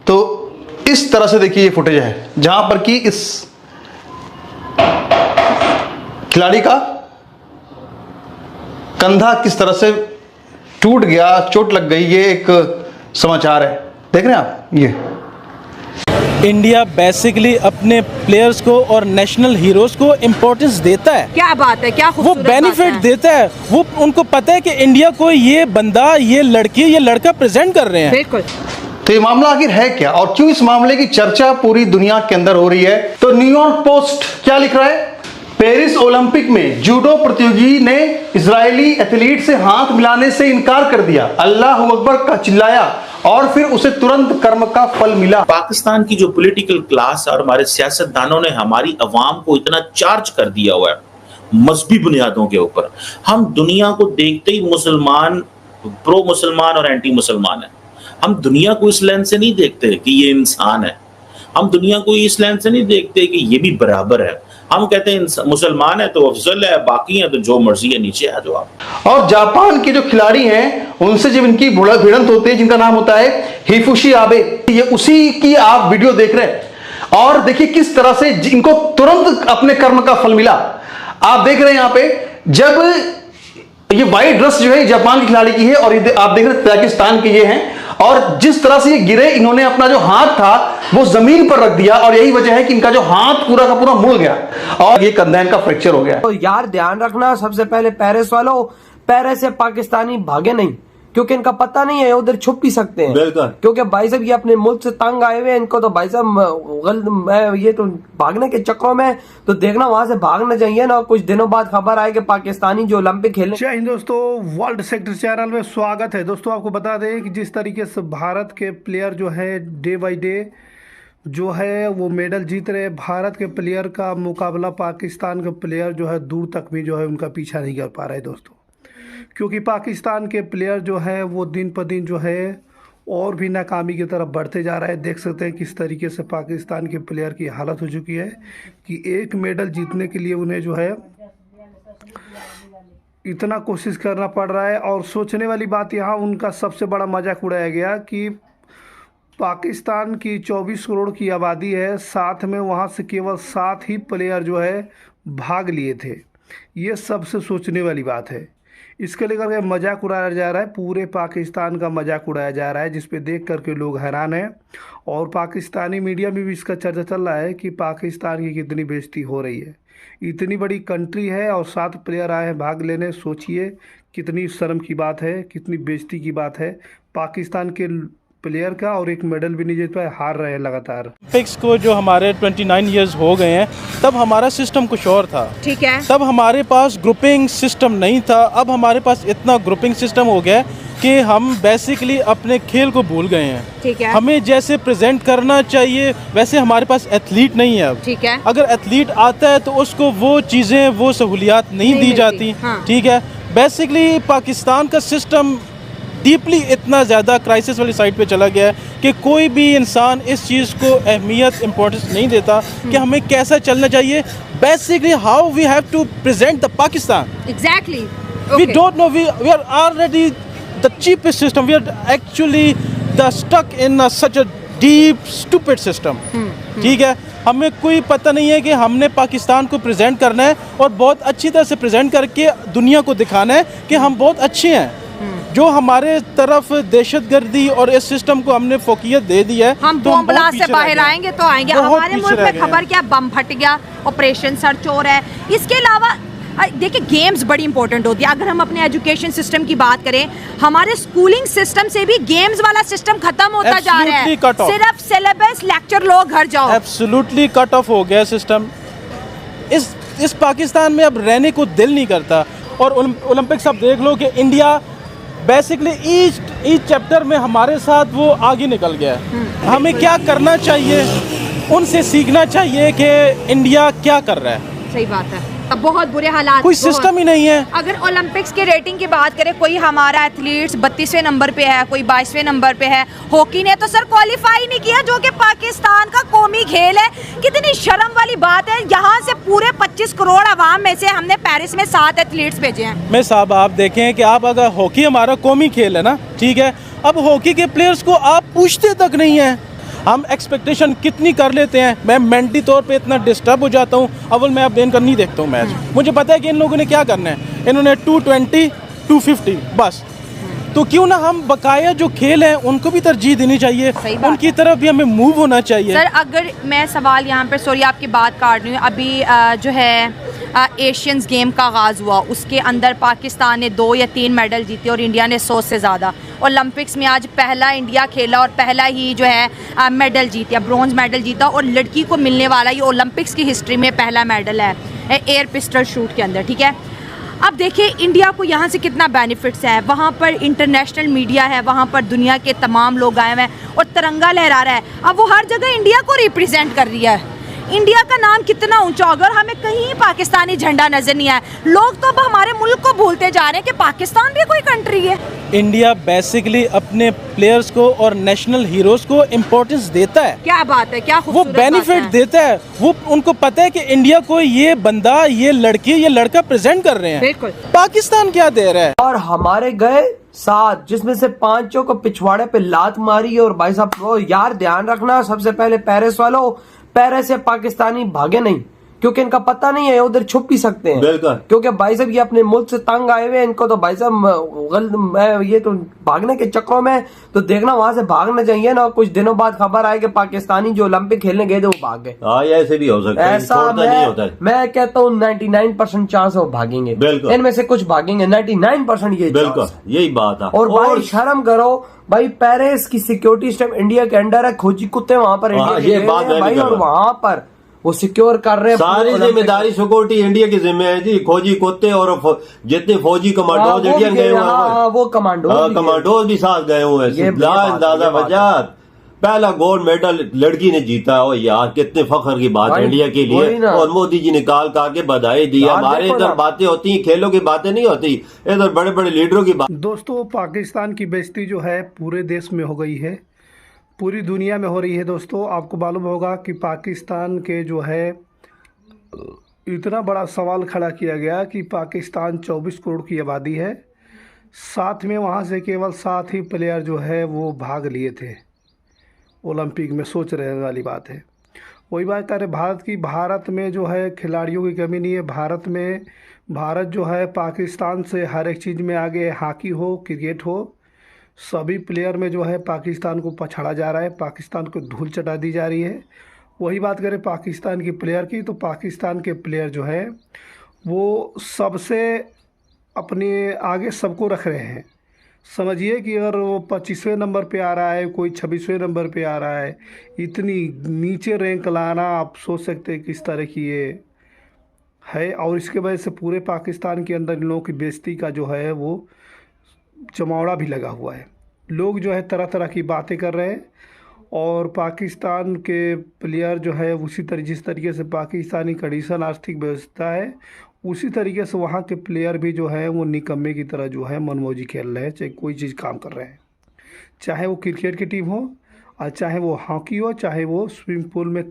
तो इस तरह से देखिए ये फुटेज है जहां पर कि इस खिलाड़ी का कंधा किस तरह से टूट गया, चोट लग गई, ये एक समाचार है। देख रहे हैं आप ये। इंडिया बेसिकली अपने प्लेयर्स को और नेशनल हीरोज को इम्पोर्टेंस देता है। क्या बात है, क्या वो खूबसूरत बेनिफिट देता है। वो उनको पता है कि इंडिया को ये बंदा, ये लड़की, ये लड़का प्रेजेंट कर रहे हैं। बिल्कुल। तो ये मामला आखिर है क्या और क्यों इस मामले की चर्चा पूरी दुनिया के अंदर हो रही है? तो न्यूयॉर्क पोस्ट क्या लिख रहा है? पेरिस ओलंपिक में जूडो प्रतियोगी ने इजरायली एथलीट से हाथ मिलाने से इनकार कर दिया, अल्लाह अकबर का चिल्लाया और फिर उसे तुरंत कर्म का फल मिला। पाकिस्तान की जो पॉलिटिकल क्लास और हमारे सियासतदानों ने हमारी अवाम को इतना चार्ज कर दिया हुआ है मजहबी बुनियादों के ऊपर। हम दुनिया को देखते ही मुसलमान, प्रो मुसलमान और एंटी मुसलमान है। हम दुनिया को इस लेंस से नहीं देखते कि ये इंसान है। हम दुनिया को इस लेंस से नहीं देखते कि ये भी बराबर है। हम कहते हैं मुसलमान है तो अफजल है, बाकी है तो जो मर्जी है नीचे आ जाओ आप। और जापान के जो खिलाड़ी हैं उनसे जब इनकी भिड़ंत होती है, जिनका नाम होता है हिफुशी आबे, ये उसी की आप वीडियो देख रहे हैं और देखिए किस तरह से इनको तुरंत अपने कर्म का फल मिला। आप देख रहे हैं यहां पे, जब ये वाइट ड्रेस जो है जापान के खिलाड़ी की है और आप देख रहे हैं पाकिस्तान के ये हैं, और जिस तरह से ये गिरे, इन्होंने अपना जो हाथ था वो जमीन पर रख दिया और यही वजह है कि इनका जो हाथ पूरा का पूरा मुड़ गया और ये कंधा इनका फ्रैक्चर हो गया। तो यार ध्यान रखना, सबसे पहले पेरिस वालों, पेरिस से पाकिस्तानी भागे नहीं, क्योंकि इनका पता नहीं है उधर छुप भी सकते हैं। क्योंकि भाई साहब ये अपने मुल्क से तंग आए हुए हैं, इनको तो भाई साहब ये तो भागने के चक्रों में तो देखना वहां से भागना चाहिए ना। कुछ दिनों बाद खबर आए कि पाकिस्तानी जो ओलंपिक खेलने। जय हिंद दोस्तों, वर्ल्ड सेक्टर चैनल में स्वागत है। दोस्तों आपको बता दें कि जिस तरीके से भारत के प्लेयर जो है डे बाई डे जो है वो मेडल जीत रहे हैं, भारत के प्लेयर का मुकाबला पाकिस्तान के प्लेयर जो है दूर तक भी जो है उनका पीछा नहीं कर पा रहे दोस्तों, क्योंकि पाकिस्तान के प्लेयर जो है वो दिन पर दिन जो है और भी नाकामी की तरफ बढ़ते जा रहा है। देख सकते हैं किस तरीके से पाकिस्तान के प्लेयर की हालत हो चुकी है कि एक मेडल जीतने के लिए उन्हें जो है इतना कोशिश करना पड़ रहा है। और सोचने वाली बात यहाँ उनका सबसे बड़ा मजाक उड़ाया गया कि पाकिस्तान की 24 करोड़ की आबादी है, साथ में वहाँ से केवल 7 ही प्लेयर जो है भाग लिए थे। ये सबसे सोचने वाली बात है। इसके लेकर मजाक उड़ाया जा रहा है, पूरे पाकिस्तान का मजाक उड़ाया जा रहा है, जिस पे देख करके लोग हैरान हैं। और पाकिस्तानी मीडिया में भी इसका चर्चा चल रहा है कि पाकिस्तान की कितनी बेइज्जती हो रही है। इतनी बड़ी कंट्री है और 7 प्लेयर आए हैं भाग लेने। सोचिए कितनी शर्म की बात है, कितनी बेइज्जती की बात है पाकिस्तान के प्लेयर का, और एक मेडल भी नहीं जीत पाए, हार रहे हैं लगातार। ओलंपिक्स को जो हमारे 29 इयर्स हो गए हैं, तब हमारा सिस्टम कुछ और था। ठीक है। तब हमारे पास ग्रुपिंग सिस्टम नहीं था। अब हमारे पास इतना ग्रुपिंग सिस्टम हो गया है कि हम बेसिकली अपने खेल को भूल गए हैं। ठीक है। हमें जैसे प्रेजेंट करना चाहिए वैसे हमारे पास एथलीट नहीं है अब। ठीक है। अगर एथलीट आता है तो उसको वो चीज़ें, वो सहूलियात नहीं दी जाती। हाँ। ठीक है। बेसिकली पाकिस्तान का सिस्टम डीपली इतना ज़्यादा क्राइसिस वाली साइड पे चला गया है कि कोई भी इंसान इस चीज़ को अहमियत, इम्पोर्टेंस नहीं देता कि हमें कैसा चलना चाहिए। Basically how we have to present the Pakistan. Exactly. We don't know, we are already the cheapest system, we are actually the stuck in such a deep stupid system. ठीक है। हमें कोई पता नहीं है कि हमने पाकिस्तान को प्रेजेंट करना है और बहुत अच्छी तरह से प्रेजेंट करके दुनिया को दिखाना है कि हम बहुत अच्छे हैं। जो हमारे तरफ दहशतगर्दी और इस सिस्टम को हमने फोकियत दे दी है, हम तो बम ब्लास्ट से बाहर आएंगे तो आएंगे। हमारे मुल्क में खबर क्या, बम फट गया, ऑपरेशन सर्च हो रहा है। इसके अलावा देखिए गेम्स बड़ी इंपॉर्टेंट होती है। अगर हम अपने एजुकेशन सिस्टम की बात करें, हमारे स्कूलिंग सिस्टम से भी गेम्स वाला सिस्टम खत्म होता जा रहा है। सिर्फ सिलेबस, लेक्चर लो, घर जाओ। एब्सोल्युटली कट ऑफ हो गया सिस्टम। इस पाकिस्तान में अब रहने को दिल नहीं करता। और ओलंपिक्स अब देख लो कि इंडिया बेसिकली ईच चैप्टर में हमारे साथ वो आगे निकल गया है। हमें क्या करना चाहिए, उनसे सीखना चाहिए कि इंडिया क्या कर रहा है। सही बात है। अब बहुत बुरे हालात, कोई सिस्टम ही नहीं है। अगर ओलंपिक्स के रेटिंग की बात करें, कोई हमारा एथलीट्स 32वें नंबर पे है, कोई 22वें नंबर पे है। हॉकी ने तो सर क्वालिफाई नहीं किया, जो कि पाकिस्तान का कौमी खेल है। कितनी शर्म वाली बात है। यहाँ से पूरे 25 करोड़ आवाम में से हमने पेरिस में 7 एथलीट्स भेजे हैं। मैं साहब आप देखें कि आप अगर हॉकी हमारा कौमी खेल है ना, ठीक है, अब हॉकी के प्लेयर्स को आप पूछते तक नहीं है। हम एक्सपेक्टेशन कितनी कर लेते हैं। मैं मेंटली तौर पे इतना डिस्टर्ब हो जाता हूँ। अव्वल मैं अब इनका नहीं देखता हूँ मैच, मुझे पता है कि इन लोगों ने क्या करना है। इन्होंने 220 250 बस, तो क्यों ना हम बकाया जो खेल हैं उनको भी तरजीह देनी चाहिए, सही बात उनकी है। तरफ भी हमें मूव होना चाहिए। सर अगर मैं सवाल यहाँ पर, सॉरी आपकी बात काट रही हूँ, अभी जो है एशियंस गेम का आगाज़ हुआ, उसके अंदर पाकिस्तान ने 2 या 3 मेडल जीते और इंडिया ने 100 से ज़्यादा। ओलंपिक्स में आज पहला इंडिया खेला और पहला ही जो है मेडल जीता, ब्रॉन्ज मेडल जीता, और लड़की को मिलने वाला ये ओलंपिक्स की हिस्ट्री में पहला मेडल है एयर पिस्टल शूट के अंदर, ठीक है। अब देखिए इंडिया को यहाँ से कितना बेनिफिट्स है, वहाँ पर इंटरनेशनल मीडिया है, वहाँ पर दुनिया के तमाम लोग आए हुए हैं और तिरंगा लहरा रहा है। अब वो हर जगह इंडिया को रिप्रेजेंट कर रही है। इंडिया का नाम कितना ऊंचा होगा और हमें कहीं पाकिस्तानी झंडा नजर नहीं आया। लोग तो अब हमारे मुल्क को भूलते जा रहे हैं कि पाकिस्तान भी कोई कंट्री है। इंडिया बेसिकली अपने प्लेयर्स को और नेशनल हीरोज को इम्पोर्टेंस देता है। क्या बात है, क्या वो खूबसूरत बेनिफिट बात है। देता है। वो उनको पता है कि इंडिया को ये बंदा, ये लड़की, ये लड़का प्रेजेंट कर रहे हैं। बिल्कुल। पाकिस्तान क्या दे रहा है? और हमारे गए 7, जिसमें से 5 को पिछवाड़े पे लात मारी। और भाई साहब वो यार ध्यान रखना, सबसे पहले पेरिस वालों, पेरिस से पाकिस्तानी भागे नहीं, क्योंकि इनका पता नहीं है उधर छुप भी सकते हैं। क्योंकि भाई साहब ये अपने मुल्क से तंग आए हुए हैं, इनको तो भाई साहब ये तो भागने के चक्करों में, तो देखना वहां से भागना चाहिए ना। कुछ दिनों बाद खबर आए कि पाकिस्तानी जो ओलंपिक खेलने गए थे वो भाग गए। ऐसे भी हो सकता है, ऐसा नहीं होता है। मैं कहता हूँ 99% चांस वो भागेंगे, इनमें से कुछ भागेंगे, 99% ये बिल्कुल यही बात है। और भाई शर्म करो भाई, पेरिस की सिक्योरिटी सिस्टम इंडिया के अंडर है, खोजी कुत्ते वहां पर इंडिया ये के बात हैं भाई, और वहां पर वो सिक्योर कर रहे हैं। सारी जिम्मेदारी सिक्योरिटी इंडिया की जिम्मे है जी। खोजी कुत्ते और जितने फौजी कमांडोज इंडियन गए हुए हैं, वो कमांडोज भी साथ गए हुए हैं। अंदाजा वजह पहला गोल्ड मेडल लड़की ने जीता हो यार, कितने फख्र की बात है इंडिया के लिए। और मोदी जी ने काल के बधाई दी। हमारे इधर बातें होती हैं, खेलों की बातें नहीं होती, इधर बड़े बड़े लीडरों की बात। दोस्तों पाकिस्तान की बेइज्जती जो है पूरे देश में हो गई है, पूरी दुनिया में हो रही है। दोस्तों आपको मालूम होगा कि पाकिस्तान के जो है इतना बड़ा सवाल खड़ा किया गया कि पाकिस्तान 24 करोड़ की आबादी है, साथ में वहाँ से केवल 7 ही प्लेयर जो है वो भाग लिए थे ओलंपिक में। सोच रहे वाली बात है। वही बात करें भारत की, भारत में जो है खिलाड़ियों की कमी नहीं है। भारत जो है पाकिस्तान से हर एक चीज़ में आगे, हॉकी हो, क्रिकेट हो, सभी प्लेयर में जो है पाकिस्तान को पछाड़ा जा रहा है, पाकिस्तान को धूल चटा दी जा रही है। वही बात करें पाकिस्तान की प्लेयर की, तो पाकिस्तान के प्लेयर जो है वो सबसे अपने आगे सबको रख रहे हैं। समझिए कि अगर वो 25वें नंबर पे आ रहा है, कोई 26वें नंबर पे आ रहा है, इतनी नीचे रैंक लाना आप सोच सकते हैं किस तरह की ये है। और इसके वजह से पूरे पाकिस्तान के अंदर इन लोगों की बेइज्जती का जो है वो जमावड़ा भी लगा हुआ है। लोग जो है तरह तरह की बातें कर रहे हैं और पाकिस्तान के प्लेयर जो है उसी तरह, जिस तरीके से पाकिस्तानी कंडीशन आर्थिक व्यवस्था है, उसी तरीके से वहाँ के प्लेयर भी जो है वो निकम्मे की तरह जो है मनमौजी खेल रहे हैं, चाहे कोई चीज़ काम कर रहे हैं, चाहे वो क्रिकेट की टीम हो और चाहे वो हॉकी हो, चाहे वो स्विमिंग पूल में